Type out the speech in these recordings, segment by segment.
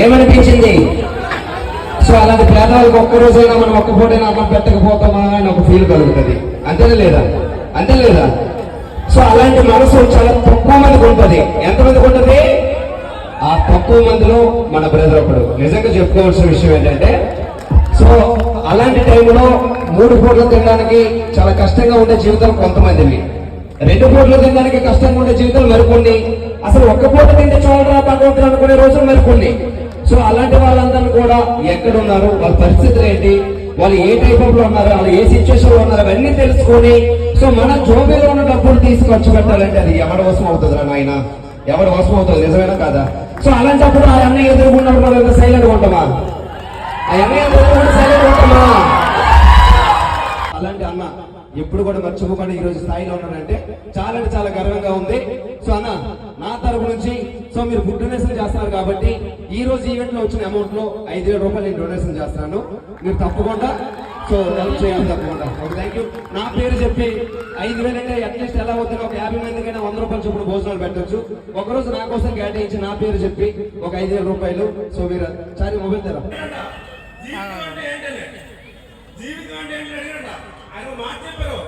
ఏమనిపించింది? సో అలాంటి పేదవాళ్ళకి ఒక్కరోజైనా మనం ఒక్క పూటైనా అన్నం పెట్టకపోతామా అని ఒక ఫీల్ కలుగుతుంది. అంతేనా లేదా? అంతే లేదా? సో అలాంటి మనసు చాలా తక్కువ మందికి ఉంటుంది. ఎంతమందికి ఉంటుంది? ఆ తక్కువ మందిలో మన బ్రదర్ ఒకడు. నిజంగా చెప్పుకోవాల్సిన విషయం ఏంటంటే, సో అలాంటి టైంలో 3 పూటలు తినడానికి చాలా కష్టంగా ఉండే జీవితం కొంతమందివి, 2 పూటలు తినడానికి కష్టంగా ఉండే జీవితాలు మరికొన్ని, అసలు ఒక్క పూట తింటే చూడరా భగవంతుడు అనుకునే రోజులు మరికొన్ని. సో అలాంటి వాళ్ళందరూ కూడా ఎక్కడున్నారు, వాళ్ళ పరిస్థితులు ఏంటి, వాళ్ళు ఏ టైప్ ఆఫ్ లో ఉన్నారు, వాళ్ళు ఏ సిచ్యువేషన్ లో ఉన్నారు, అవన్నీ తెలుసుకొని సో మన జోబీలో ఉన్న డబ్బులు తీసి ఖర్చు పెట్టాలంటే అది ఎవరి వసం అవుతుందిరా నాయన? ఎవరి వసం అవుతుంది? నిజమేనా కాదా? సో అలాంటప్పుడు ఆ అన్నయ్య ఎదుర్కొన్నప్పుడు మనం ఎంత సైలెంట్ ఉంటామా? ఆ అన్నయ్య ఎదుర్కొన్న సైలెంట్ ఉంటామా? అలాంటి అన్న ఎప్పుడు కూడా మర్చిపోకుండా ఈ రోజు స్థాయిలో ఉన్నానంటే చాలా అంటే చాలా గర్వంగా ఉంది. సో అన్న, నా తరపు నుంచి సో మీరు ఫుడ్ డొనేషన్ చేస్తున్నారు కాబట్టి ఈ రోజు ఈవెంట్ లో వచ్చిన అమౌంట్ లో 5,000 రూపాయలు నేను డొనేషన్ చేస్తున్నాను. మీరు తప్పకుండా సో హెల్ప్ చేయాలి తప్పకుండా. Okay, thank you. నా పేరు చెప్పి 5,000 అంటే అట్లీస్ట్ ఎలా అవుతుంది, ఒక 50 మందికైనా 100 రూపాయలు చొప్పున భోజనాలు పెట్టచ్చు. ఒకరోజు నా కోసం కేటాయించి నా పేరు చెప్పి ఒక 5,000 రూపాయలు. సో మీరు చారి మొబైల్ తెరా జీవితం అంటే ఏంటి అడిగినట్ట ఆయన మాట చెప్పారు.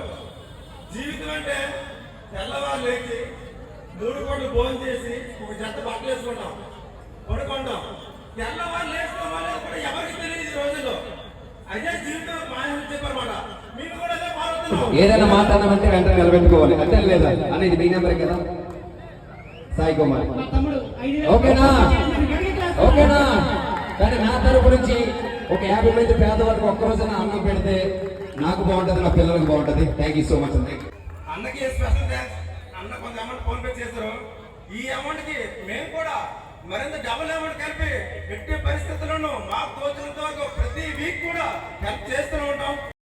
జీవితం అంటే తెల్లవారు లేచి 3 పూటలు భోజనం చేసి ఒక జత బట్టలు వేసుకుంటాం, పడుకుంటాం. తెల్లవారు లేసుకోవాలి కూడా ఎవరికి తెలియదు ఈ రోజుల్లో. అదే జీవితం మాయం చెప్పారన్నమాట. మీరు కూడా అదే మారుతున్నాం. ఏదైనా మాట్లాడమంటే వెంటనే నిలబెట్టుకోవాలి. అంటే లేదా అనేది మీ నెంబర్ కదా, సాయి కుమార్. ఓకేనా? ఓకేనా? కానీ నా తరపు నుంచి ఒక 50 మంది పేదవాళ్ళకి ఒక్కరోజైనా అన్నం పెడితే నాకు బాగుంటుంది, నా పిల్లలకు బాగుంటుంది. థ్యాంక్ యూ సో మచ్ అండి. అన్నకి స్పెషల్ థ్యాంక్స్. అన్న కొంత అమౌంట్ ఫోన్ పే చేశారు. ఈ అమౌంట్ కి మేము కూడా మరింత డబుల్ అమౌంట్ కలిపి ఎట్టి పరిస్థితుల్లోనూ మాకు తోచినంత వరకు ప్రతి వీక్ కూడా హెల్ప్ చేసి